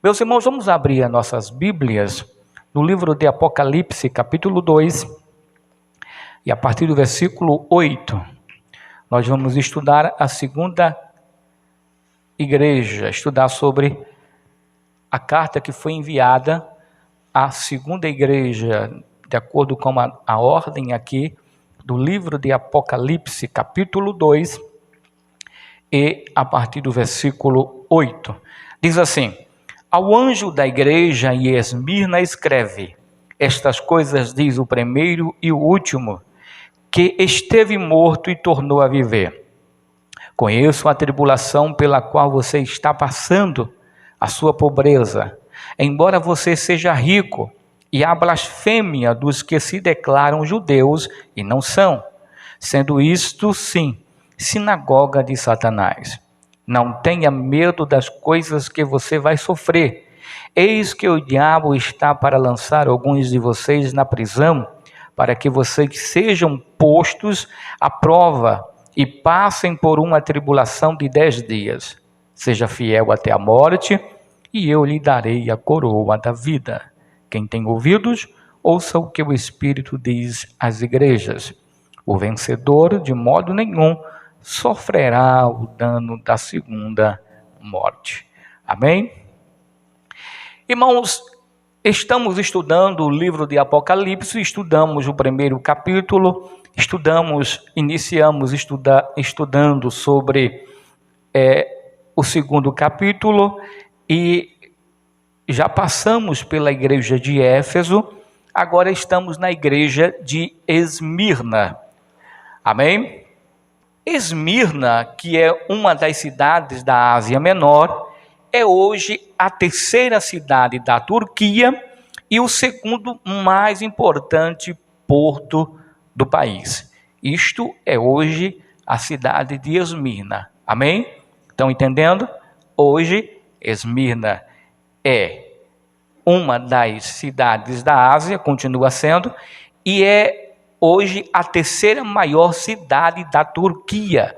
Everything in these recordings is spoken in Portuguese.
Meus irmãos, vamos abrir as nossas Bíblias no livro de Apocalipse, capítulo 2, e a partir do versículo 8, nós vamos estudar a segunda igreja, estudar sobre a carta que foi enviada à segunda igreja, de acordo com a ordem aqui do livro de Apocalipse, capítulo 2, e a partir do versículo 8. Diz assim: ao anjo da igreja em Esmirna escreve: estas coisas diz o primeiro e o último, que esteve morto e tornou a viver. Conheço a tribulação pela qual você está passando, a sua pobreza, embora você seja rico, e a blasfêmia dos que se declaram judeus e não são, sendo isto, sim, sinagoga de Satanás. Não tenha medo das coisas que você vai sofrer. Eis que o diabo está para lançar alguns de vocês na prisão, para que vocês sejam postos à prova e passem por uma tribulação de 10 dias. Seja fiel até a morte, e eu lhe darei a coroa da vida. Quem tem ouvidos, ouça o que o Espírito diz às igrejas. O vencedor, de modo nenhum, sofrerá o dano da segunda morte. Amém? Irmãos, estamos estudando o livro de Apocalipse, estudamos o primeiro capítulo, iniciamos estudando sobre o segundo capítulo e já passamos pela igreja de Éfeso, agora estamos na igreja de Esmirna. Amém? Esmirna, que é uma das cidades da Ásia Menor, é hoje a terceira cidade da Turquia e o segundo mais importante porto do país. Isto é hoje a cidade de Esmirna. Amém? Estão entendendo? Hoje, Esmirna é uma das cidades da Ásia, continua sendo, e é hoje a terceira maior cidade da Turquia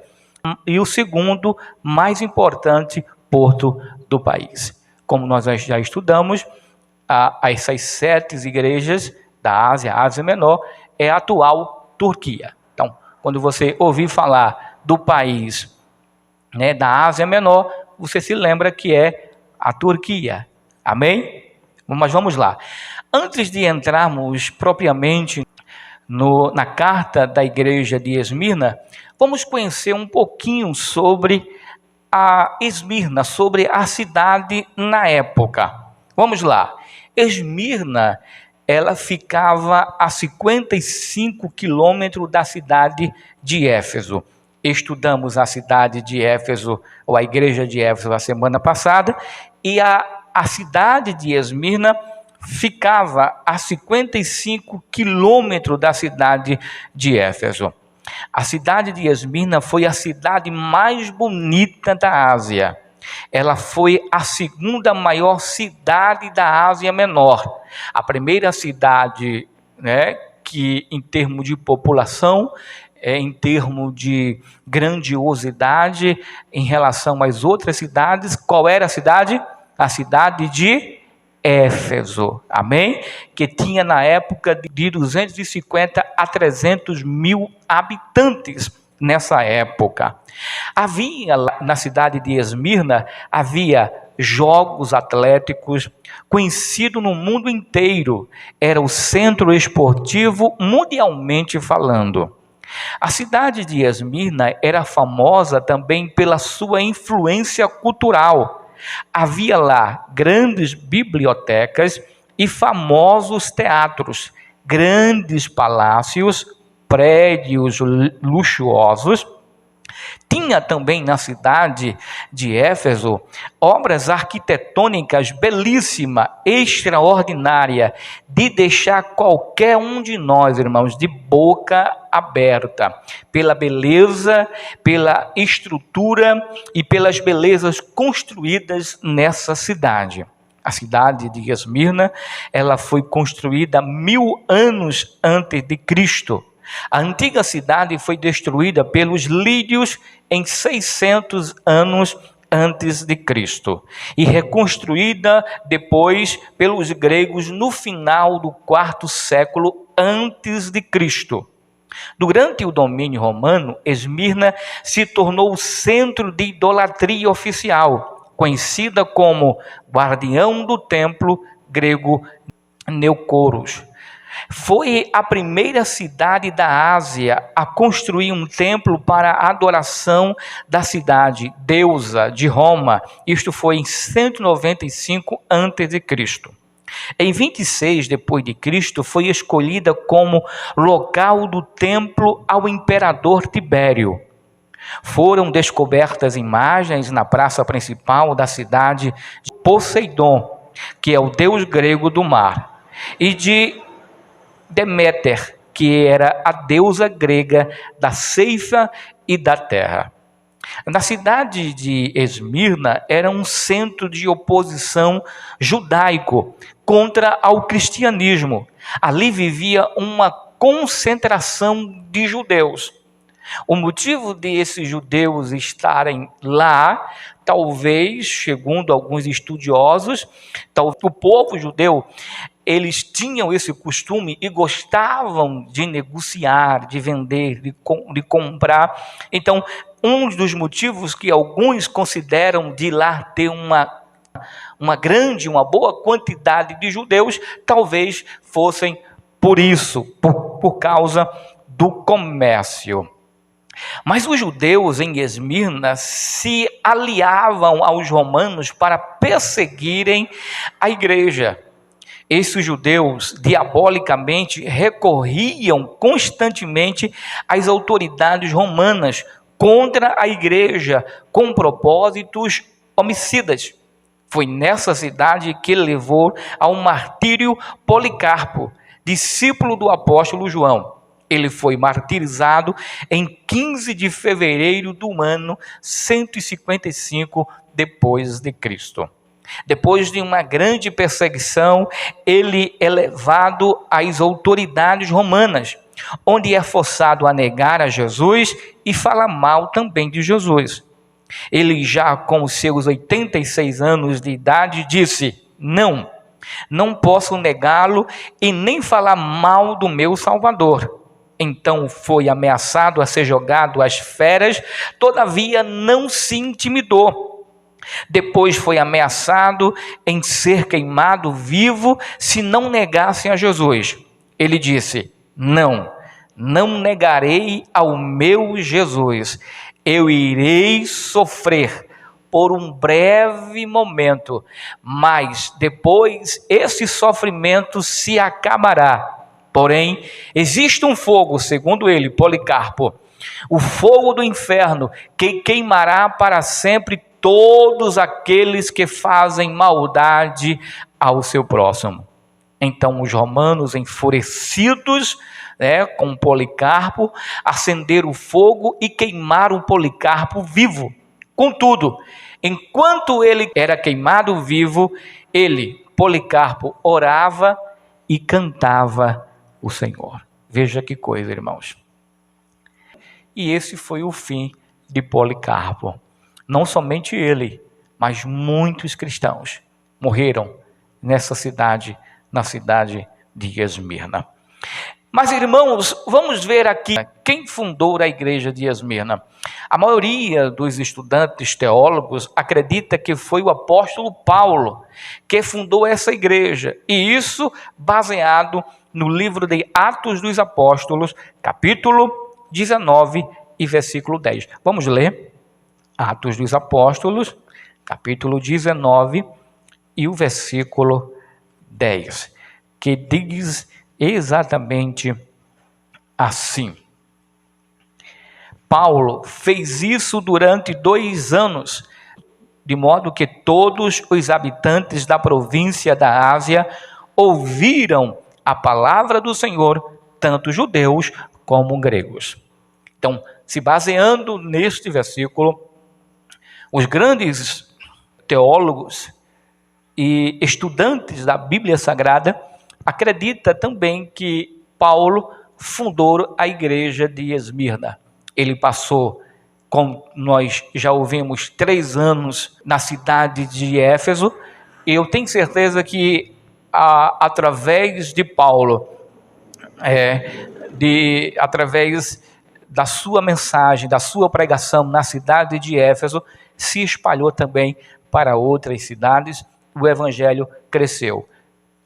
e o segundo mais importante porto do país. Como nós já estudamos, essas 7 igrejas da Ásia Menor, é a atual Turquia. Então, quando você ouvir falar do país, da Ásia Menor, você se lembra que é a Turquia. Amém? Mas vamos lá. Antes de entrarmos propriamente na carta da igreja de Esmirna, vamos conhecer um pouquinho sobre a Esmirna, sobre a cidade na época. Vamos lá. Esmirna, ela ficava a 55 quilômetros da cidade de Éfeso. Estudamos a cidade de Éfeso, ou a igreja de Éfeso, a semana passada, e a cidade de Esmirna ficava a 55 quilômetros da cidade de Éfeso. A cidade de Esmirna foi a cidade mais bonita da Ásia. Ela foi a segunda maior cidade da Ásia Menor. A primeira cidade, que em termos de população, em termos de grandiosidade em relação às outras cidades, qual era a cidade? A cidade de Éfeso, amém? Que tinha na época de 250 a 300 mil habitantes nessa época. Havia na cidade de Esmirna, havia jogos atléticos, conhecido no mundo inteiro, era o centro esportivo mundialmente falando. A cidade de Esmirna era famosa também pela sua influência cultural. Havia lá grandes bibliotecas e famosos teatros, grandes palácios, prédios luxuosos. Tinha também na cidade de Éfeso obras arquitetônicas belíssimas, extraordinárias, de deixar qualquer um de nós, irmãos, de boca aberta, pela beleza, pela estrutura e pelas belezas construídas nessa cidade. A cidade de Esmirna, ela foi construída 1000 anos antes de Cristo. A antiga cidade foi destruída pelos lídios em 600 anos antes de Cristo e reconstruída depois pelos gregos no final do quarto século antes de Cristo. Durante o domínio romano, Esmirna se tornou o centro de idolatria oficial, conhecida como guardião do templo grego Neucoros. Foi a primeira cidade da Ásia a construir um templo para a adoração da cidade deusa de Roma. Isto foi em 195 a.C. Em 26 depois de Cristo, foi escolhida como local do templo ao imperador Tibério. Foram descobertas imagens na praça principal da cidade de Poseidon, que é o deus grego do mar, e de Deméter, que era a deusa grega da ceifa e da terra. Na cidade de Esmirna era um centro de oposição judaico contra ao cristianismo. Ali vivia uma concentração de judeus. O motivo de esses judeus estarem lá, talvez, segundo alguns estudiosos, o povo judeu, eles tinham esse costume e gostavam de negociar, de vender, de comprar. Então, um dos motivos que alguns consideram de lá ter uma boa quantidade de judeus, talvez fossem por isso, por causa do comércio. Mas os judeus em Esmirna se aliavam aos romanos para perseguirem a igreja. Esses judeus, diabolicamente, recorriam constantemente às autoridades romanas contra a igreja, com propósitos homicidas. Foi nessa cidade que levou ao martírio Policarpo, discípulo do apóstolo João. Ele foi martirizado em 15 de fevereiro do ano 155 depois de Cristo. Depois de uma grande perseguição, ele é levado às autoridades romanas, onde é forçado a negar a Jesus e falar mal também de Jesus. Ele, já com os seus 86 anos de idade, disse: não posso negá-lo e nem falar mal do meu Salvador. Então foi ameaçado a ser jogado às feras, todavia não se intimidou. Depois foi ameaçado em ser queimado vivo se não negassem a Jesus. Ele disse: não negarei ao meu Jesus. Eu irei sofrer por um breve momento, mas depois esse sofrimento se acabará. Porém, existe um fogo, segundo ele, Policarpo, o fogo do inferno, que queimará para sempre todos aqueles que fazem maldade ao seu próximo. Então os romanos, enfurecidos com Policarpo, acenderam o fogo e queimaram Policarpo vivo. Contudo, enquanto ele era queimado vivo, Policarpo, orava e cantava o Senhor. Veja que coisa, irmãos. E esse foi o fim de Policarpo. Não somente ele, mas muitos cristãos morreram nessa cidade, na cidade de Esmirna. Mas, irmãos, vamos ver aqui quem fundou a igreja de Esmirna. A maioria dos estudantes teólogos acredita que foi o apóstolo Paulo que fundou essa igreja. E isso baseado no livro de Atos dos Apóstolos, capítulo 19 e versículo 10. Vamos ler Atos dos Apóstolos, capítulo 19 e o versículo 10, que diz exatamente assim: Paulo fez isso durante 2 anos, de modo que todos os habitantes da província da Ásia ouviram a palavra do Senhor, tanto judeus como gregos. Então, se baseando neste versículo, os grandes teólogos e estudantes da Bíblia Sagrada acreditam também que Paulo fundou a igreja de Esmirna. Ele passou como nós já ouvimos, 3 anos na cidade de Éfeso. Eu tenho certeza que através de Paulo, através da sua mensagem, da sua pregação na cidade de Éfeso, se espalhou também para outras cidades, o evangelho cresceu.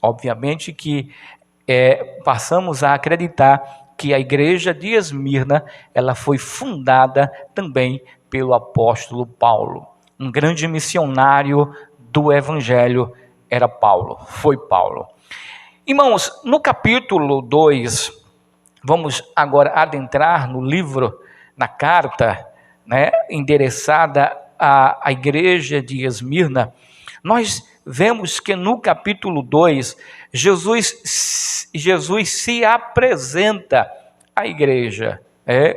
Obviamente que passamos a acreditar que a igreja de Esmirna, ela foi fundada também pelo apóstolo Paulo. Um grande missionário do evangelho foi Paulo. Irmãos, no capítulo 2, vamos agora adentrar no livro, na carta, endereçada à igreja de Esmirna. Nós vemos que no capítulo 2, Jesus se apresenta à igreja,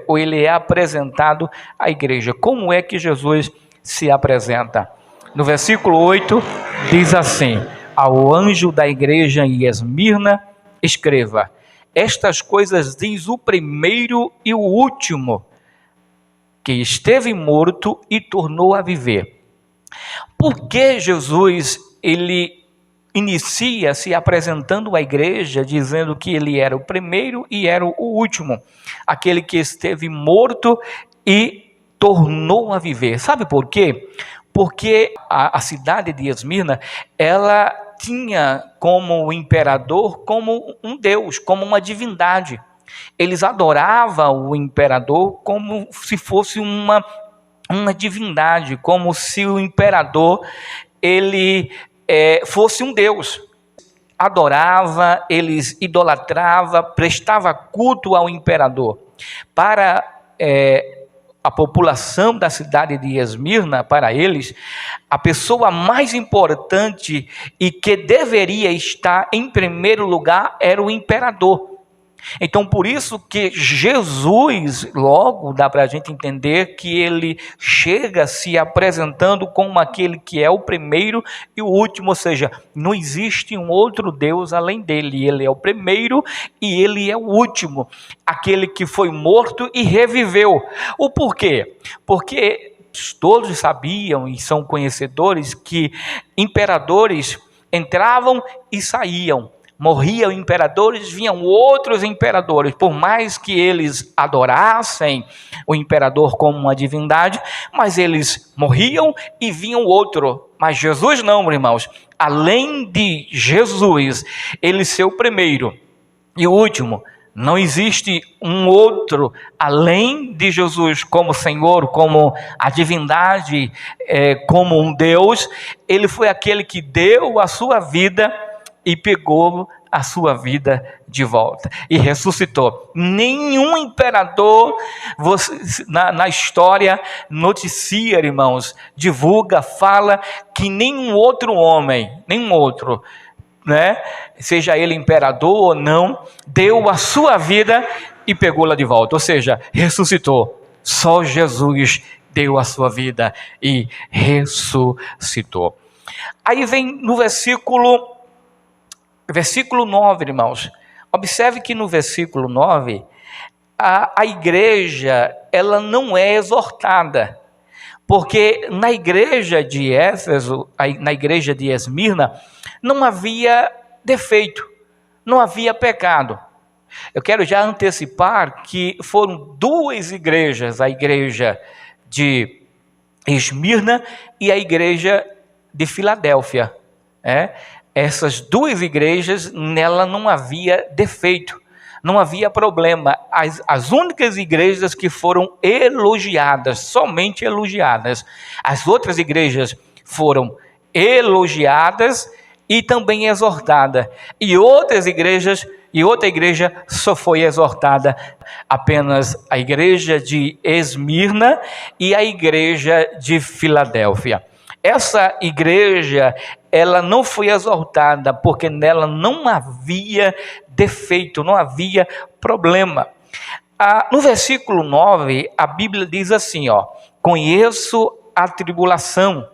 ou ele é apresentado à igreja. Como é que Jesus se apresenta? No versículo 8, diz assim: ao anjo da igreja em Esmirna, escreva: estas coisas diz o primeiro e o último, que esteve morto e tornou a viver. Por que Jesus, ele inicia se apresentando à igreja, dizendo que ele era o primeiro e era o último, aquele que esteve morto e tornou a viver? Sabe por quê? Porque a cidade de Esmirna, ela tinha como imperador, como um deus, como uma divindade. Eles adoravam o imperador como se fosse uma divindade, como se o imperador ele fosse um deus. Adorava, eles idolatrava, prestava culto ao imperador. Para a população da cidade de Esmirna, para eles, a pessoa mais importante e que deveria estar em primeiro lugar era o imperador. Então, por isso que Jesus, logo dá para a gente entender que ele chega se apresentando como aquele que é o primeiro e o último, ou seja, não existe um outro Deus além dele. Ele é o primeiro e ele é o último, aquele que foi morto e reviveu. O porquê? Porque todos sabiam e são conhecedores que imperadores entravam e saíam. Morriam imperadores, vinham outros imperadores. Por mais que eles adorassem o imperador como uma divindade, mas eles morriam e vinham outro. Mas Jesus não, irmãos. Além de Jesus, ele ser o primeiro e o último, não existe um outro além de Jesus como Senhor, como a divindade, como um Deus. Ele foi aquele que deu a sua vida e pegou a sua vida de volta e ressuscitou. Nenhum imperador na história noticia, irmãos, divulga, fala que nenhum outro homem, seja ele imperador ou não, deu a sua vida e pegou-la de volta, ou seja, ressuscitou. Só Jesus deu a sua vida e ressuscitou. Aí vem no versículo 9, irmãos. Observe que no versículo 9, a igreja, ela não é exortada, porque na igreja de Éfeso, na igreja de Esmirna, não havia defeito, não havia pecado. Eu quero já antecipar que foram 2 igrejas, a igreja de Esmirna e a igreja de Filadélfia, Essas 2 igrejas, nela não havia defeito, não havia problema. As únicas igrejas que foram elogiadas, somente elogiadas. As outras igrejas foram elogiadas e também exortadas. E outra igreja só foi exortada, apenas a igreja de Esmirna e a igreja de Filadélfia. Essa igreja, ela não foi exortada porque nela não havia defeito, não havia problema. No versículo 9, a Bíblia diz assim, conheço a tribulação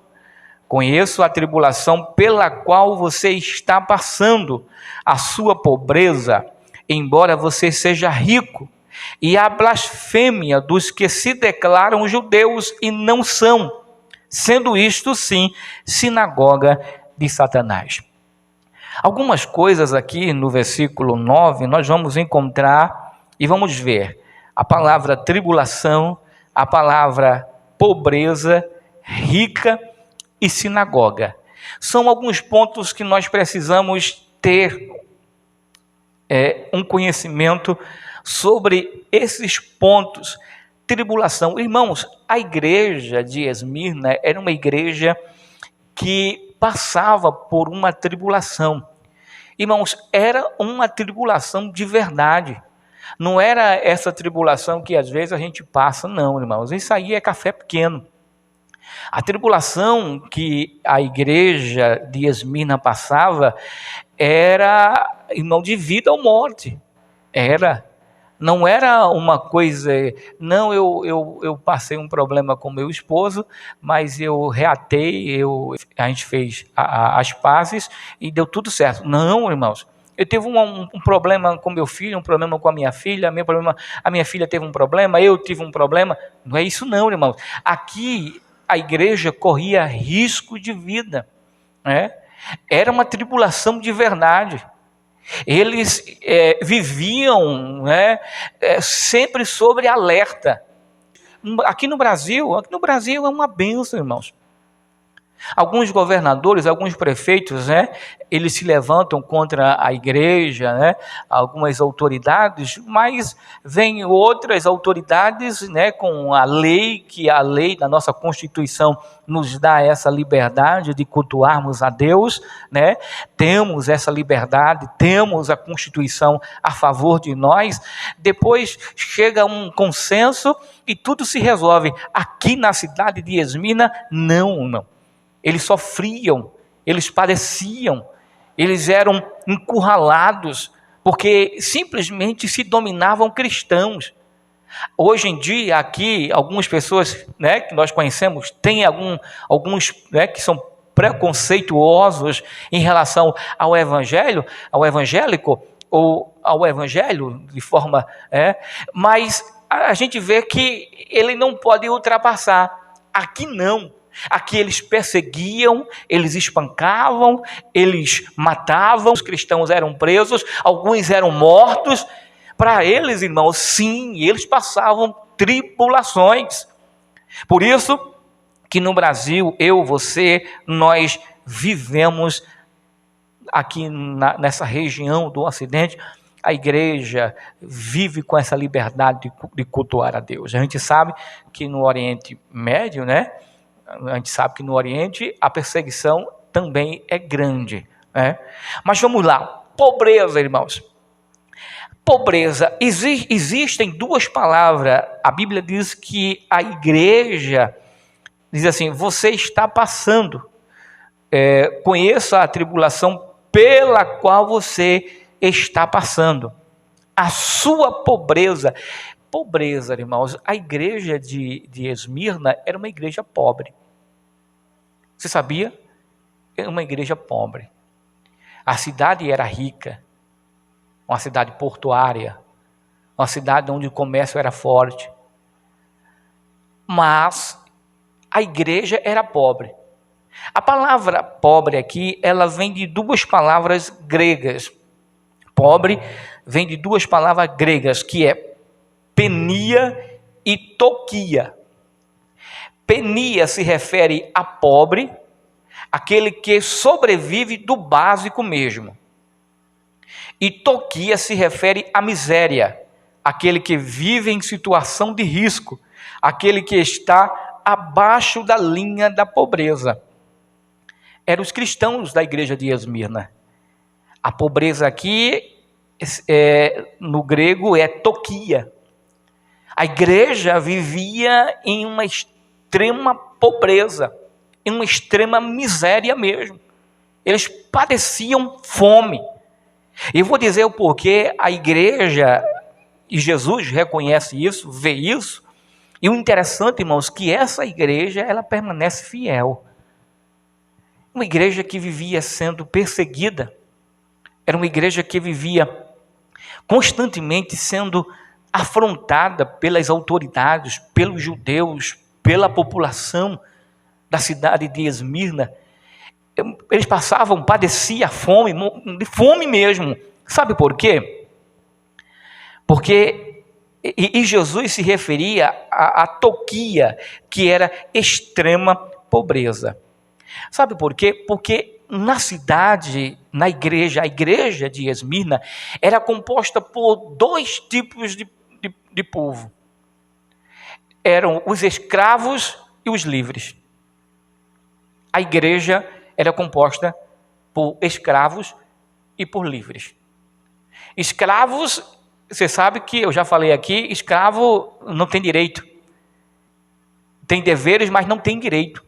pela qual você está passando, a sua pobreza, embora você seja rico, e a blasfêmia dos que se declaram judeus e não são, sendo isto, sim, sinagoga de Satanás. Algumas coisas aqui no versículo 9 nós vamos encontrar e vamos ver a palavra tribulação, a palavra pobreza, rica e sinagoga. São alguns pontos que nós precisamos ter um conhecimento sobre esses pontos. Tribulação. Irmãos, a igreja de Esmirna era uma igreja que passava por uma tribulação. Irmãos, era uma tribulação de verdade. Não era essa tribulação que às vezes a gente passa, não, irmãos. Isso aí é café pequeno. A tribulação que a igreja de Esmirna passava era, irmão, de vida ou morte. Não era uma coisa, não, eu passei um problema com meu esposo, mas eu reatei, a gente fez as pazes e deu tudo certo. Não, irmãos. Eu tive um problema com meu filho, um problema com a minha filha, a minha filha teve um problema, eu tive um problema. Não é isso não, irmãos. Aqui a igreja corria risco de vida, né? Era uma tribulação de verdade. Eles viviam, né, sempre sobre alerta. Aqui no Brasil é uma bênção, irmãos. Alguns governadores, alguns prefeitos, né, eles se levantam contra a igreja, né, algumas autoridades, mas vem outras autoridades, né, com a lei, que a lei da nossa Constituição nos dá essa liberdade de cultuarmos a Deus, né? Temos essa liberdade, temos a Constituição a favor de nós. Depois chega um consenso e tudo se resolve. Aqui na cidade de Esmirna, não. Eles sofriam, eles padeciam, eles eram encurralados, porque simplesmente se dominavam cristãos. Hoje em dia, aqui, algumas pessoas, né, que nós conhecemos, tem alguns, né, que são preconceituosos em relação ao evangelho, ao evangélico, ou ao evangelho de forma... mas a gente vê que ele não pode ultrapassar. Aqui não. Aqui eles perseguiam, eles espancavam, eles matavam, os cristãos eram presos, alguns eram mortos. Para eles, irmãos, sim, eles passavam tribulações. Por isso que no Brasil, você, nós vivemos aqui nessa região do Ocidente, a igreja vive com essa liberdade de cultuar a Deus. A gente sabe que no Oriente Médio, né? A gente sabe que no Oriente a perseguição também é grande, né? Mas vamos lá, pobreza, irmãos. Pobreza, existem duas palavras. A Bíblia diz que a igreja diz assim: você está passando, conheça a tribulação pela qual você está passando, a sua pobreza. Pobreza, irmãos, a igreja de Esmirna era uma igreja pobre. Você sabia? Era uma igreja pobre. A cidade era rica, uma cidade portuária, uma cidade onde o comércio era forte. Mas a igreja era pobre. A palavra pobre aqui, ela vem de duas palavras gregas. Pobre vem de duas palavras gregas, que é penia e toquia. Penia se refere a pobre, aquele que sobrevive do básico mesmo. E toquia se refere à miséria, aquele que vive em situação de risco, aquele que está abaixo da linha da pobreza. Eram os cristãos da igreja de Esmirna. A pobreza aqui, no grego, é toquia. A igreja vivia em uma extrema pobreza, em uma extrema miséria mesmo. Eles padeciam fome. E eu vou dizer o porquê a igreja, e Jesus reconhece isso, vê isso. E o interessante, irmãos, que essa igreja, ela permanece fiel. Uma igreja que vivia sendo perseguida. Era uma igreja que vivia constantemente sendo afrontada pelas autoridades, pelos judeus, pela população da cidade de Esmirna. Eles padeciam fome, de fome mesmo. Sabe por quê? Porque Jesus se referia à Toquia, que era extrema pobreza. Sabe por quê? Porque na cidade, a igreja de Esmirna, era composta por dois tipos de povo. Eram os escravos e os livres. A igreja era composta por escravos e por livres. Escravos, você sabe que eu já falei aqui, escravo não tem direito. Tem deveres, mas não tem direito.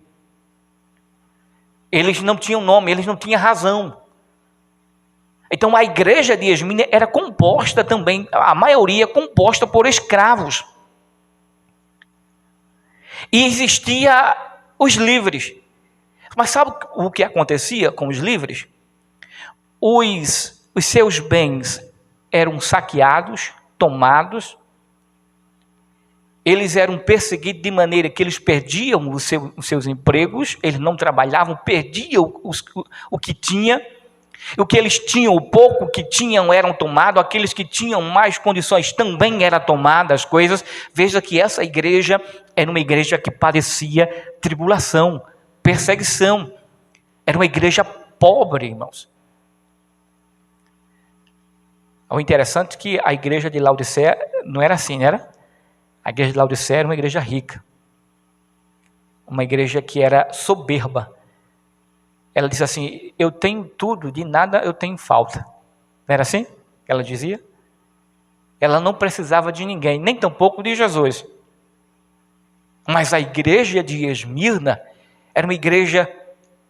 Eles não tinham nome, eles não tinham razão. Então a igreja de Esmirna era composta também, a maioria composta por escravos. E existia os livres. Mas sabe o que acontecia com os livres? Os seus bens eram saqueados, tomados. Eles eram perseguidos de maneira que eles perdiam os seus empregos, eles não trabalhavam, perdiam o que tinha. O que eles tinham, o pouco que tinham eram tomados, aqueles que tinham mais condições também eram tomadas as coisas. Veja que essa igreja era uma igreja que padecia tribulação, perseguição. Era uma igreja pobre, irmãos. O interessante é que a igreja de Laodiceia não era assim, não era? A igreja de Laodiceia era uma igreja rica. Uma igreja que era soberba. Ela disse assim, eu tenho tudo, de nada eu tenho falta. Não era assim que ela dizia? Ela não precisava de ninguém, nem tampouco de Jesus. Mas a igreja de Esmirna era uma igreja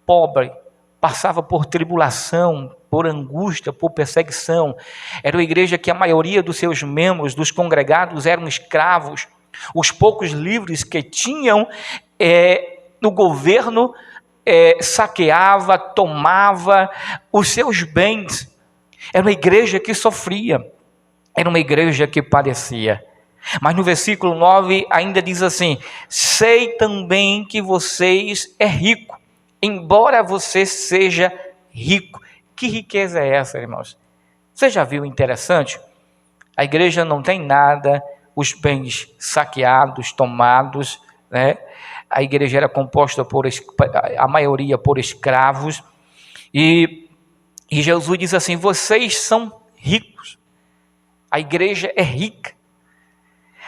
pobre, passava por tribulação, por angústia, por perseguição. Era uma igreja que a maioria dos seus membros, dos congregados, eram escravos. Os poucos livres que tinham, no governo, saqueava, tomava os seus bens. Era uma igreja que sofria, era uma igreja que padecia. Mas no versículo 9 ainda diz assim, sei também que vocês é rico, embora você seja rico. Que riqueza é essa, irmãos? Você já viu interessante? A igreja não tem nada, os bens saqueados, tomados, né? A igreja era composta a maioria por escravos. E Jesus diz assim, vocês são ricos. A igreja é rica.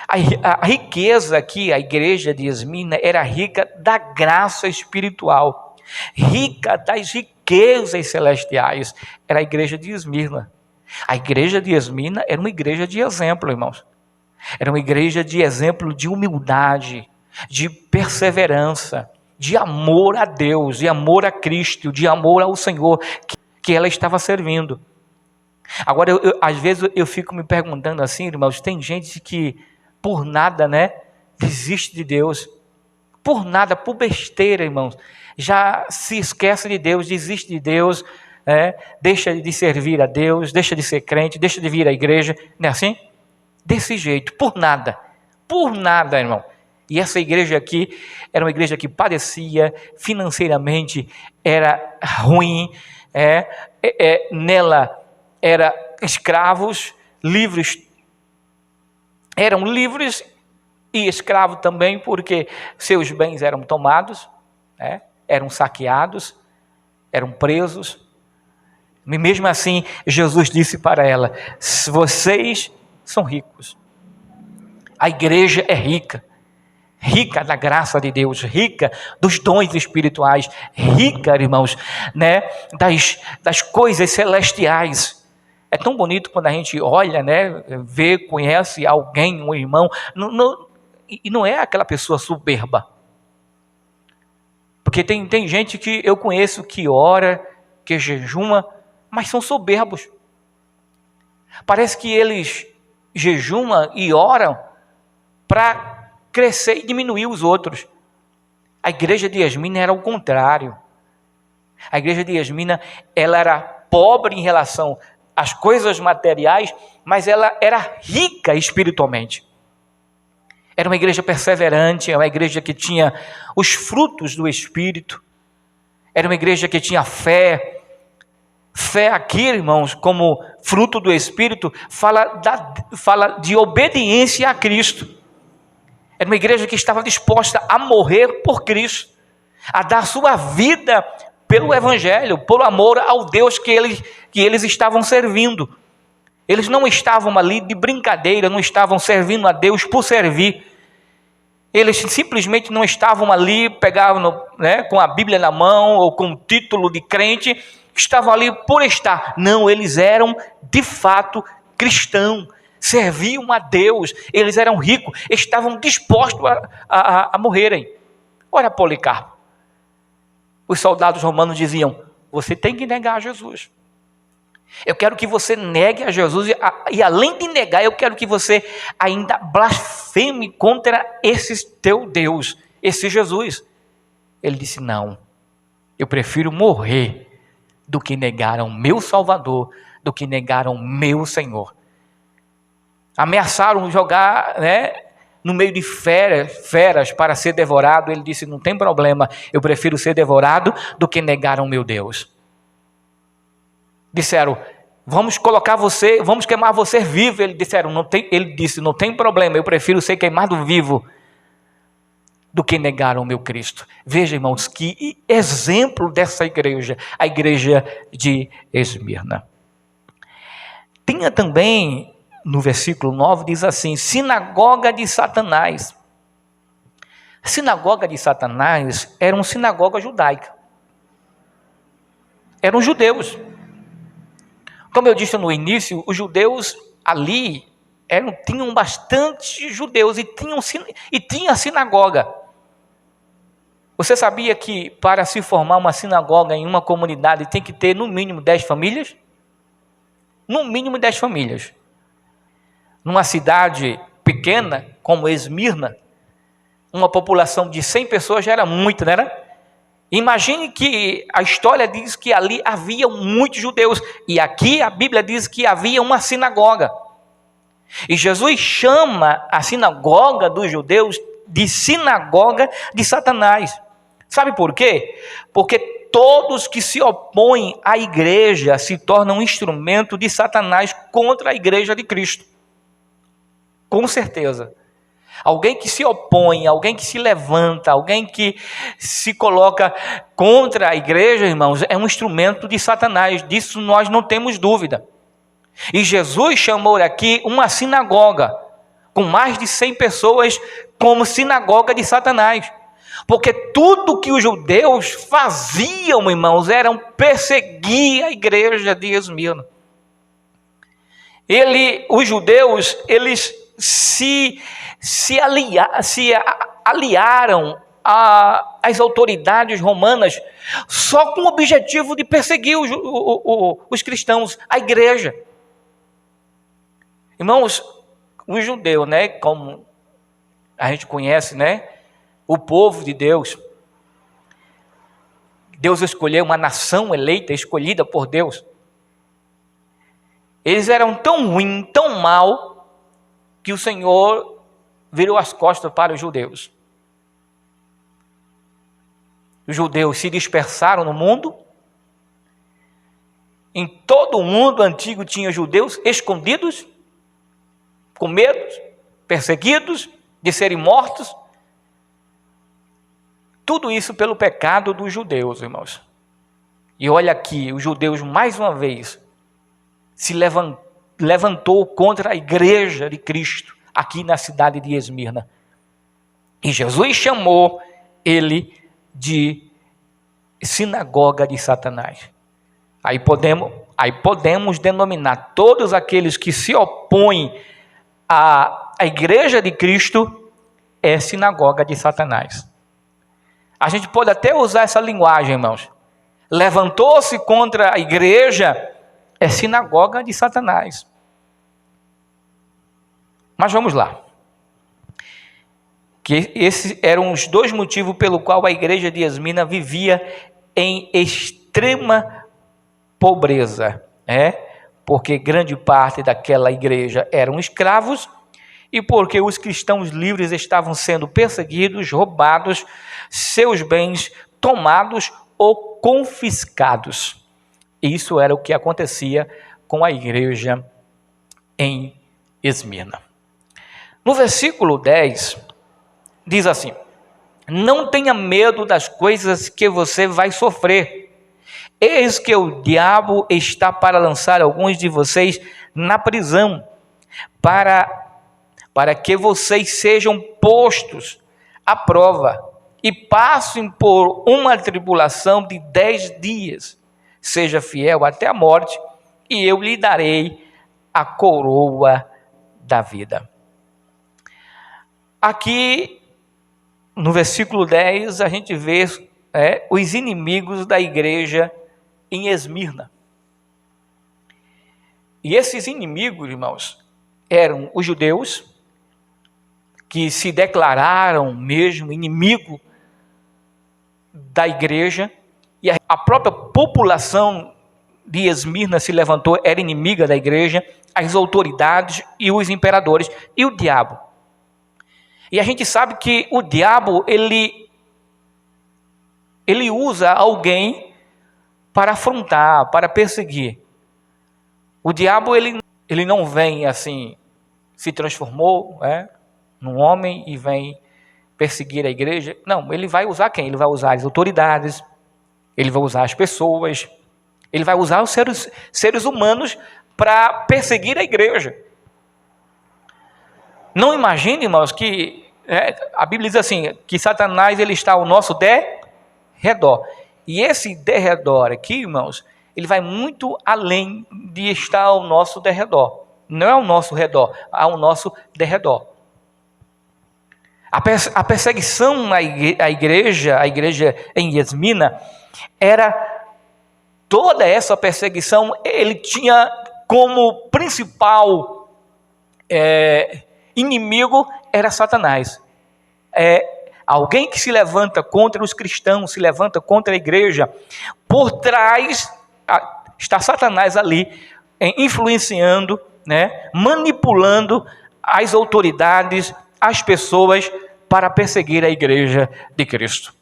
A riqueza aqui, a igreja de Esmirna era rica da graça espiritual. Rica das riquezas celestiais. Era a igreja de Esmirna. A igreja de Esmirna era uma igreja de exemplo, irmãos. Era uma igreja de exemplo de humildade, de perseverança, de amor a Deus, de amor a Cristo, de amor ao Senhor que ela estava servindo. Agora, às vezes eu fico me perguntando assim, irmãos, tem gente que por nada, né, desiste de Deus. Por nada, por besteira, irmãos. Já se esquece de Deus, desiste de Deus, deixa de servir a Deus, deixa de ser crente, deixa de vir à igreja. Não é assim? Desse jeito, por nada, irmão. E essa igreja aqui era uma igreja que padecia financeiramente, era ruim, nela era escravos, livres, eram livres e escravos também, porque seus bens eram tomados, eram saqueados, eram presos. E mesmo assim, Jesus disse para ela, vocês são ricos. A igreja é rica. Rica da graça de Deus, rica dos dons espirituais, rica, irmãos, né, das coisas celestiais. É tão bonito quando a gente olha, né, vê, conhece alguém, um irmão, e não é aquela pessoa soberba. Porque tem gente que eu conheço que ora, que jejuma, mas são soberbos. Parece que eles jejumam e oram para crescer e diminuir os outros. A igreja de Esmirna era o contrário. A igreja de Esmirna, ela era pobre em relação as coisas materiais, mas ela era rica espiritualmente. Era uma igreja perseverante, era uma igreja que tinha os frutos do Espírito, era uma igreja que tinha fé. Fé aqui, irmãos, como fruto do Espírito, fala de obediência a Cristo. Era uma igreja que estava disposta a morrer por Cristo, a dar sua vida pelo Evangelho, por amor ao Deus que eles estavam servindo. Eles não estavam ali de brincadeira, não estavam servindo a Deus por servir. Eles simplesmente não estavam ali, pegavam, com a Bíblia na mão ou com o título de crente, estavam ali por estar. Não, eles eram de fato cristãos, serviam a Deus, eles eram ricos, estavam dispostos a morrerem. Olha Policarpo, os soldados romanos diziam: você tem que negar a Jesus. Eu quero que você negue a Jesus e além de negar, eu quero que você ainda blasfeme contra esse teu Deus, esse Jesus. Ele disse: não, eu prefiro morrer do que negar ao meu Salvador, do que negar ao meu Senhor. Ameaçaram jogar, no meio de feras para ser devorado. Ele disse: não tem problema, eu prefiro ser devorado do que negar ao meu Deus. Disseram: vamos colocar você, vamos queimar você vivo. Ele disse: não tem problema, eu prefiro ser queimado vivo do que negar ao meu Cristo. Veja, irmãos, que exemplo dessa igreja, a igreja de Esmirna. Tinha também, no versículo 9, diz assim: sinagoga de Satanás. Sinagoga de Satanás era uma sinagoga judaica. Eram judeus. Como eu disse no início, os judeus ali tinham bastante judeus e tinha sinagoga. Você sabia que para se formar uma sinagoga em uma comunidade tem que ter no mínimo 10 famílias? No mínimo 10 famílias. Numa cidade pequena como Esmirna, uma população de 100 pessoas já era muito, não era? Imagine que a história diz que ali havia muitos judeus, e aqui a Bíblia diz que havia uma sinagoga. E Jesus chama a sinagoga dos judeus de sinagoga de Satanás. Sabe por quê? Porque todos que se opõem à igreja se tornam um instrumento de Satanás contra a igreja de Cristo. Com certeza. Alguém que se opõe, alguém que se levanta, alguém que se coloca contra a igreja, irmãos, é um instrumento de Satanás. Disso nós não temos dúvida. E Jesus chamou aqui uma sinagoga, com mais de 100 pessoas, como sinagoga de Satanás. Porque tudo que os judeus faziam, irmãos, era perseguir a igreja de Esmirna. Os judeus, eles se aliaram às autoridades romanas só com o objetivo de perseguir os cristãos, a igreja. Irmãos, os judeus, como a gente conhece, o povo de Deus, Deus escolheu uma nação eleita, escolhida por Deus. Eles eram tão ruins, tão mal, que o Senhor virou as costas para os judeus. Os judeus se dispersaram no mundo. Em todo o mundo antigo tinha judeus escondidos, com medo, perseguidos, de serem mortos. Tudo isso pelo pecado dos judeus, irmãos. E olha aqui, os judeus mais uma vez se levantou contra a igreja de Cristo, aqui na cidade de Esmirna. E Jesus chamou ele de sinagoga de Satanás. Aí podemos denominar todos aqueles que se opõem à igreja de Cristo é sinagoga de Satanás. A gente pode até usar essa linguagem, irmãos. Levantou-se contra a igreja é sinagoga de Satanás. Mas vamos lá. Que esses eram os dois motivos pelo qual a igreja de Esmirna vivia em extrema pobreza. porque grande parte daquela igreja eram escravos e porque os cristãos livres estavam sendo perseguidos, roubados, seus bens tomados ou confiscados. Isso era o que acontecia com a igreja em Esmirna. No versículo 10, diz assim: não tenha medo das coisas que você vai sofrer. Eis que o diabo está para lançar alguns de vocês na prisão, para que vocês sejam postos à prova e passem por uma tribulação de 10 dias. Seja fiel até a morte, e eu lhe darei a coroa da vida. Aqui, no versículo 10, a gente vê os inimigos da igreja em Esmirna. E esses inimigos, irmãos, eram os judeus, que se declararam mesmo inimigo da igreja, e a própria população de Esmirna se levantou, era inimiga da igreja, as autoridades e os imperadores, e o diabo. E a gente sabe que o diabo, ele usa alguém para afrontar, para perseguir. O diabo, ele não vem assim, se transformou num homem e vem perseguir a igreja. Não, ele vai usar quem? Ele vai usar as autoridades, ele vai usar as pessoas, ele vai usar os seres humanos para perseguir a igreja. Não imagine, irmãos, que a Bíblia diz assim, que Satanás ele está ao nosso derredor. E esse derredor aqui, irmãos, ele vai muito além de estar ao nosso derredor. Não é ao nosso redor, é ao nosso derredor. A perseguição à igreja em Esmirna, era toda essa perseguição, ele tinha como principal inimigo, era Satanás. Alguém que se levanta contra os cristãos, se levanta contra a igreja, por trás está Satanás ali, influenciando, manipulando as autoridades, as pessoas, para perseguir a igreja de Cristo.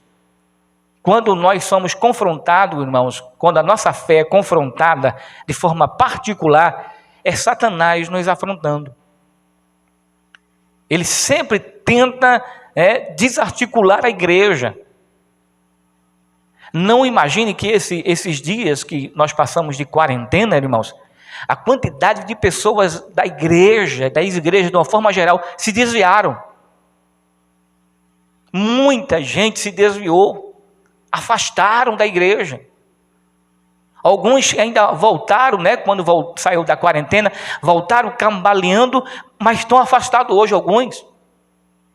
Quando nós somos confrontados, irmãos, quando a nossa fé é confrontada de forma particular, é Satanás nos afrontando. Ele sempre tenta desarticular a igreja. Não imagine que esses dias que nós passamos de quarentena, irmãos, a quantidade de pessoas das igrejas de uma forma geral, se desviaram. Muita gente se desviou, afastaram da igreja. Alguns ainda voltaram, quando saiu da quarentena, voltaram cambaleando, mas estão afastados hoje alguns.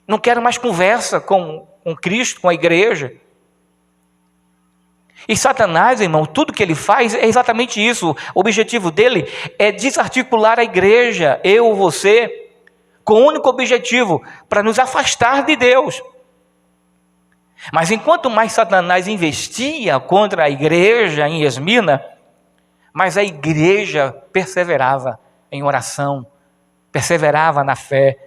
Não querem mais conversa com Cristo, com a igreja. E Satanás, irmão, tudo que ele faz é exatamente isso. O objetivo dele é desarticular a igreja, eu, você, com o único objetivo, para nos afastar de Deus. Mas enquanto mais Satanás investia contra a igreja em Esmirna, mais a igreja perseverava em oração, perseverava na fé,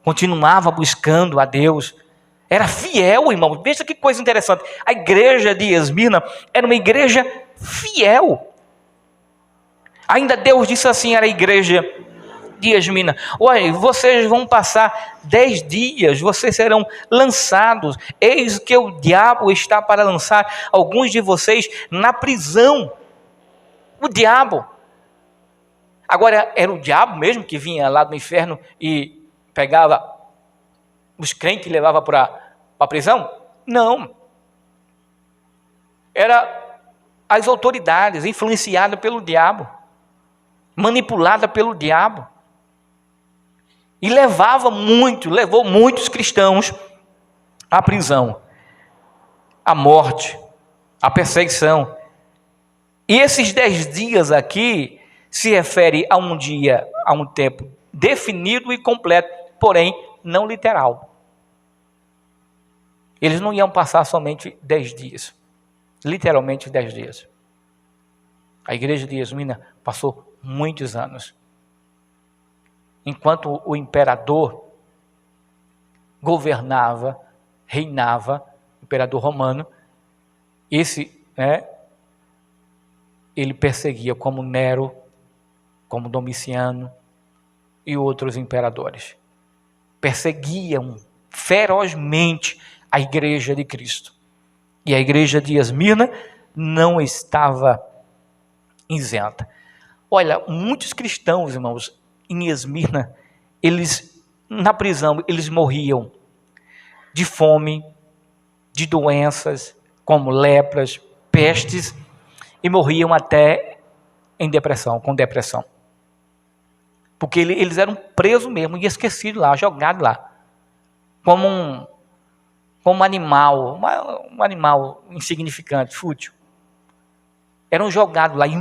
continuava buscando a Deus, era fiel, irmão. Veja que coisa interessante. A igreja de Esmirna era uma igreja fiel. Ainda Deus disse assim à igreja de Esmirna: olha, vocês vão passar 10 dias, vocês serão lançados. Eis que o diabo está para lançar alguns de vocês na prisão. O diabo. Agora, era o diabo mesmo que vinha lá do inferno e pegava os crentes e levava para a prisão? Não. Era as autoridades influenciadas pelo diabo, manipulada pelo diabo. E levou muitos cristãos à prisão, à morte, à perseguição. E esses 10 dias aqui se refere a um dia, a um tempo definido e completo, porém não literal. Eles não iam passar somente 10 dias, literalmente 10 dias. A igreja de Esmirna passou muitos anos. Enquanto o imperador governava, reinava, o imperador romano, ele perseguia como Nero, como Domiciano e outros imperadores. Perseguiam ferozmente a igreja de Cristo. E a igreja de Esmirna não estava isenta. Olha, muitos cristãos, irmãos, em Esmirna, na prisão, eles morriam de fome, de doenças, como lepras, pestes, e morriam até com depressão. Porque eles eram presos mesmo e esquecidos lá, jogados lá, como um animal, um animal insignificante, fútil. Eram jogados lá, e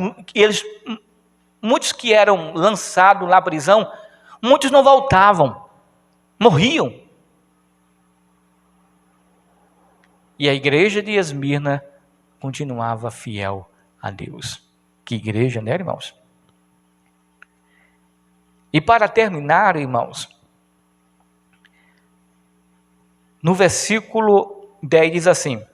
muitos que eram lançados na prisão, muitos não voltavam, morriam. E a igreja de Esmirna continuava fiel a Deus. Que igreja, né, irmãos? E para terminar, irmãos, no versículo 10 diz assim: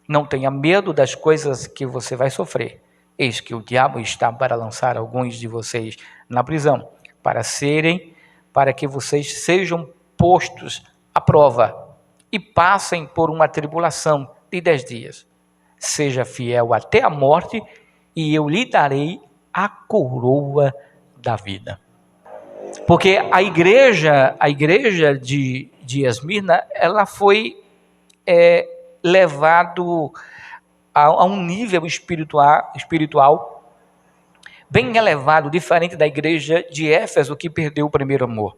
não tenha medo das coisas que você vai sofrer. Eis que o diabo está para lançar alguns de vocês na prisão, para que vocês sejam postos à prova e passem por uma tribulação de 10 dias. Seja fiel até a morte, e eu lhe darei a coroa da vida. Porque a igreja de Esmirna, ela foi levado a um nível espiritual bem elevado, diferente da igreja de Éfeso, que perdeu o primeiro amor.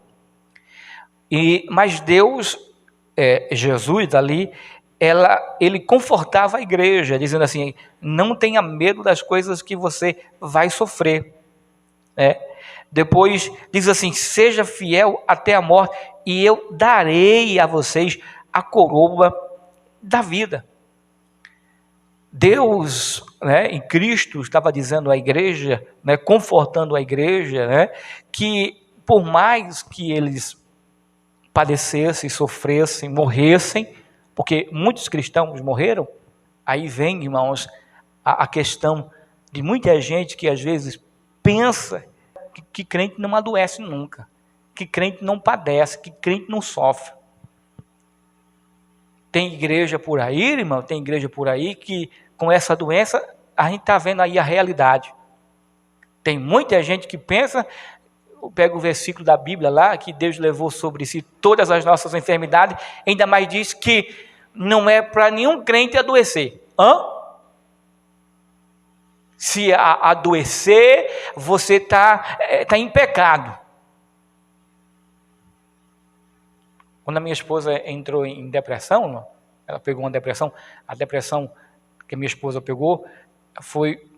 Mas Deus, Jesus ali, ele confortava a igreja, dizendo assim: não tenha medo das coisas que você vai sofrer. Depois diz assim: seja fiel até a morte, e eu darei a vocês a coroa da vida. Deus, em Cristo, estava dizendo à igreja, confortando a igreja, que por mais que eles padecessem, sofressem, morressem, porque muitos cristãos morreram, aí vem, irmãos, a questão de muita gente que às vezes pensa que crente não adoece nunca, que crente não padece, que crente não sofre. Tem igreja por aí, irmão, que com essa doença a gente está vendo aí a realidade. Tem muita gente que pensa, pega o versículo da Bíblia lá, que Deus levou sobre si todas as nossas enfermidades, ainda mais diz que não é para nenhum crente adoecer. Se adoecer, você está em pecado. Quando a minha esposa entrou em depressão, ela pegou uma depressão, a depressão que a minha esposa pegou foi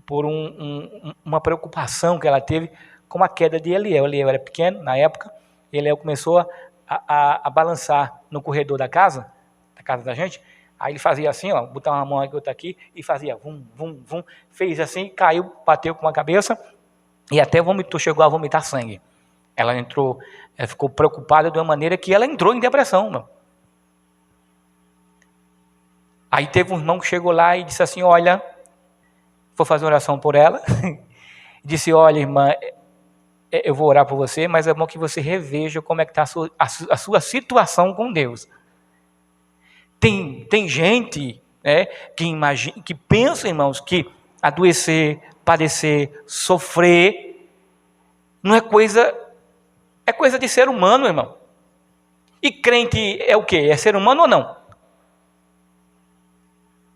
por uma preocupação que ela teve com a queda de Eliel. Eliel era pequeno na época, e Eliel começou a balançar no corredor da casa da gente. Aí ele fazia assim, botava uma mão aqui, outra aqui, e fazia vum, vum, vum, fez assim, caiu, bateu com a cabeça, e até vomitou, chegou a vomitar sangue. Ela ficou preocupada de uma maneira que ela entrou em depressão. Aí teve um irmão que chegou lá e disse assim: olha, vou fazer uma oração por ela. Disse: olha, irmã, eu vou orar por você, mas é bom que você reveja como é que está a sua situação com Deus. Tem gente que pensa, irmãos, que adoecer, padecer, sofrer, não é coisa de ser humano, irmão. E crente é o quê? É ser humano ou não?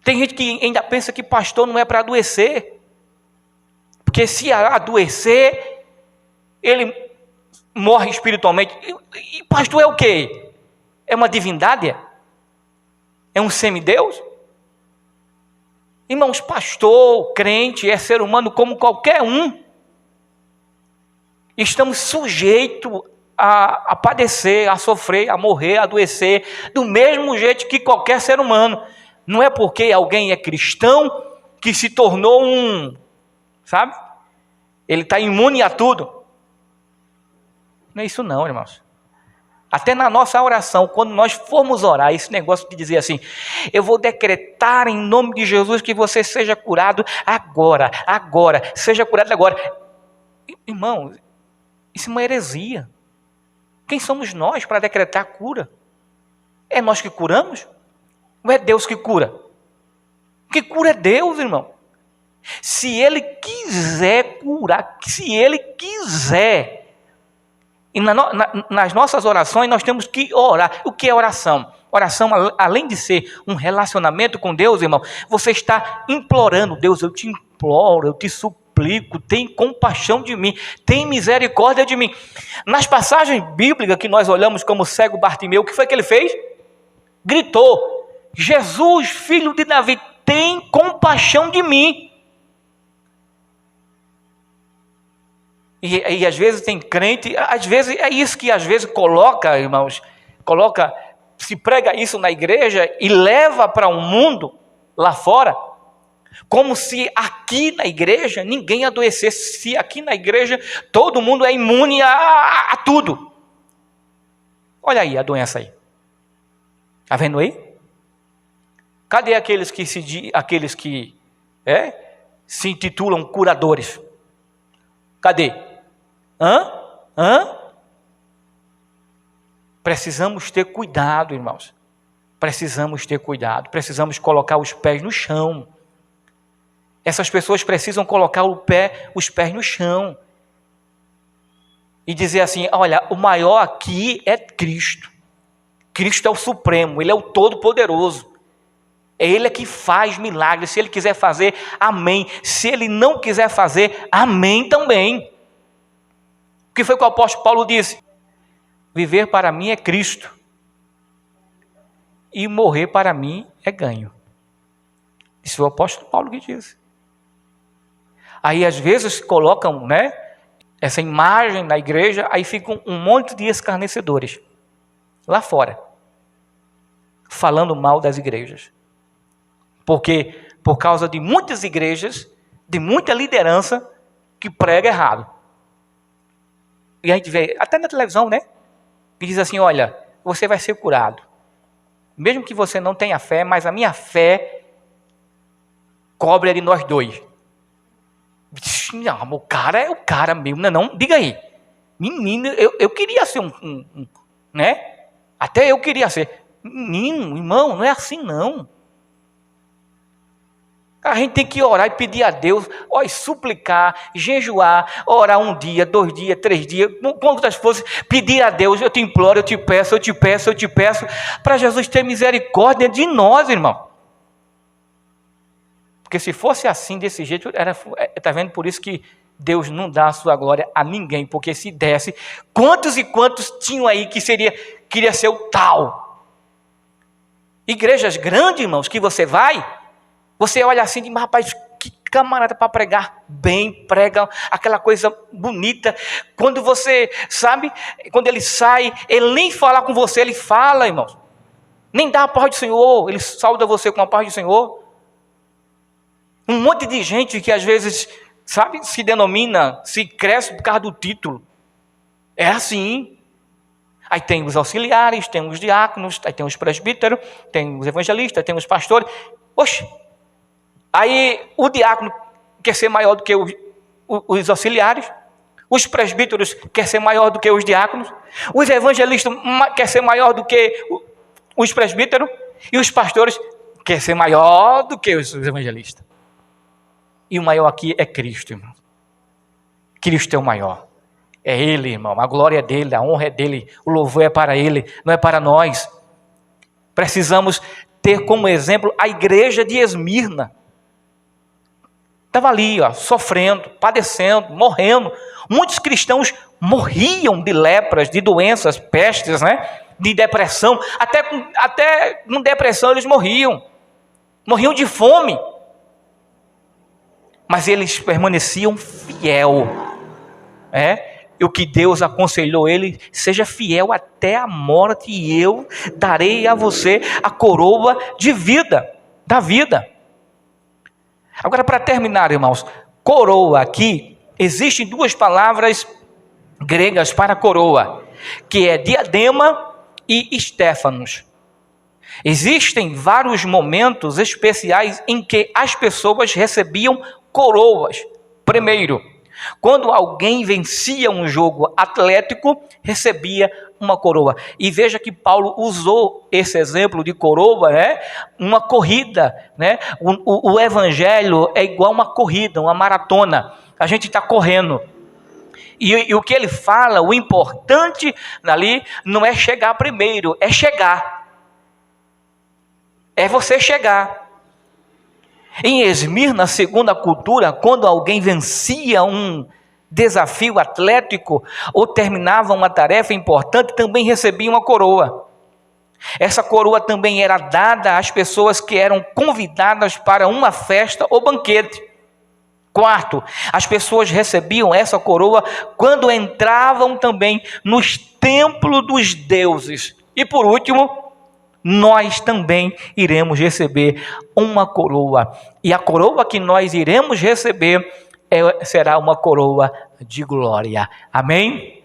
Tem gente que ainda pensa que pastor não é para adoecer, porque se adoecer, ele morre espiritualmente. E pastor é o quê? É uma divindade? É um semideus? Irmãos, pastor, crente, é ser humano como qualquer um. Estamos sujeitos a padecer, a sofrer, a morrer, a adoecer, do mesmo jeito que qualquer ser humano. Não é porque alguém é cristão que se tornou sabe? Ele está imune a tudo. Não é isso não, irmãos. Até na nossa oração, quando nós formos orar, esse negócio de dizer assim, eu vou decretar em nome de Jesus que você seja curado agora, seja curado agora. Irmão, isso é uma heresia. Quem somos nós para decretar cura? É nós que curamos? Ou é Deus que cura? Que cura é Deus, irmão? Se Ele quiser curar, se Ele quiser. E nas nossas orações nós temos que orar. O que é oração? Oração, além de ser um relacionamento com Deus, irmão, você está implorando, Deus, eu te imploro, eu te suplico, tem compaixão de mim, tem misericórdia de mim. Nas passagens bíblicas que nós olhamos como cego Bartimeu, o que foi que ele fez? Gritou, Jesus, filho de Davi, tem compaixão de mim. E às vezes tem crente, às vezes é isso que às vezes coloca, irmãos, se prega isso na igreja e leva para um mundo lá fora, como se aqui na igreja ninguém adoecesse, se aqui na igreja todo mundo é imune a tudo. Olha aí a doença aí. Está vendo aí? Cadê aqueles que se intitulam curadores? Cadê? Precisamos ter cuidado, irmãos. Precisamos ter cuidado. Precisamos colocar os pés no chão. Essas pessoas precisam colocar os pés no chão. E dizer assim, olha, o maior aqui é Cristo. Cristo é o Supremo, Ele é o Todo-Poderoso. É Ele que faz milagres. Se Ele quiser fazer, amém. Se Ele não quiser fazer, amém também. O que foi que o apóstolo Paulo disse? Viver para mim é Cristo. E morrer para mim é ganho. Isso foi o apóstolo Paulo que disse. Aí às vezes colocam, essa imagem na igreja, aí ficam um monte de escarnecedores lá fora, falando mal das igrejas. Porque por causa de muitas igrejas, de muita liderança que prega errado. E a gente vê, até na televisão, que diz assim, olha, você vai ser curado. Mesmo que você não tenha fé, mas a minha fé cobre de nós dois. Não, o cara é o cara mesmo, não? Diga aí. Menino, eu queria ser Até eu queria ser. Menino, irmão, não é assim não. A gente tem que orar e pedir a Deus, suplicar, jejuar, orar 1 dia, 2 dias, 3 dias, quantas forças, pedir a Deus, eu te imploro, eu te peço, para Jesus ter misericórdia de nós, irmão. Porque se fosse assim, desse jeito, está vendo? Por isso que Deus não dá a sua glória a ninguém, porque se desse, quantos e quantos tinham aí que queria ser o tal? Igrejas grandes, irmãos, que você vai, você olha assim, mas rapaz, que camarada para pregar bem, prega aquela coisa bonita. Quando você, quando ele sai, ele nem fala com você, ele fala, irmãos. Nem dá a paz do Senhor, ele sauda você com a paz do Senhor. Um monte de gente que às vezes, se denomina, se cresce por causa do título. É assim. Aí tem os auxiliares, tem os diáconos, aí tem os presbíteros, tem os evangelistas, tem os pastores. Oxe! Aí o diácono quer ser maior do que os auxiliares, os presbíteros quer ser maior do que os diáconos, os evangelistas quer ser maior do que os presbíteros, e os pastores quer ser maior do que os evangelistas. E o maior aqui é Cristo, irmão. Cristo é o maior. É Ele, irmão. A glória é dEle, a honra é dEle, o louvor é para Ele, não é para nós. Precisamos ter como exemplo a igreja de Esmirna. Estava ali, sofrendo, padecendo, morrendo. Muitos cristãos morriam de lepras, de doenças, pestes, de depressão. Até com depressão eles morriam. Morriam de fome. Mas eles permaneciam fiel. E o que Deus aconselhou ele, seja fiel até a morte, e eu darei a você a coroa de vida, da vida. Agora, para terminar, irmãos, coroa aqui, existem duas palavras gregas para coroa, que é diadema e estéfanos. Existem vários momentos especiais em que as pessoas recebiam coroas. Primeiro, quando alguém vencia um jogo atlético, recebia uma coroa. E veja que Paulo usou esse exemplo de coroa, uma corrida, O evangelho é igual uma corrida, uma maratona. A gente está correndo. E o que ele fala, o importante ali, não é chegar primeiro, é chegar. É você chegar. Em Esmirna, segundo a cultura, quando alguém vencia um desafio atlético ou terminava uma tarefa importante, também recebia uma coroa. Essa coroa também era dada às pessoas que eram convidadas para uma festa ou banquete. Quarto, as pessoas recebiam essa coroa quando entravam também nos templos dos deuses. E por último, nós também iremos receber uma coroa. E a coroa que nós iremos receber será uma coroa de glória. Amém?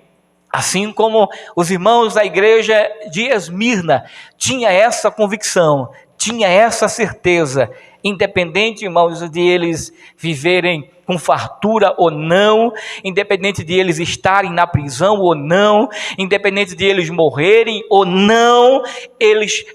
Assim como os irmãos da igreja de Esmirna tinham essa convicção, tinha essa certeza, independente, irmãos, de eles viverem com fartura ou não, independente de eles estarem na prisão ou não, independente de eles morrerem ou não, eles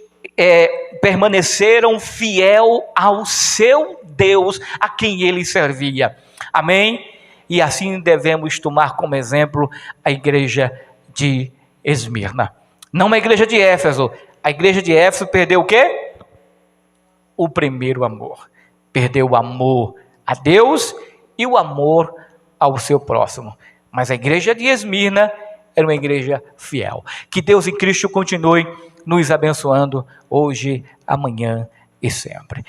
permaneceram fiel ao seu Deus, a quem ele servia. Amém? E assim devemos tomar como exemplo a igreja de Esmirna. Não a igreja de Éfeso. A igreja de Éfeso perdeu o quê? O primeiro amor. Perdeu o amor a Deus e o amor ao seu próximo. Mas a igreja de Esmirna era uma igreja fiel. Que Deus em Cristo continue nos abençoando hoje, amanhã e sempre.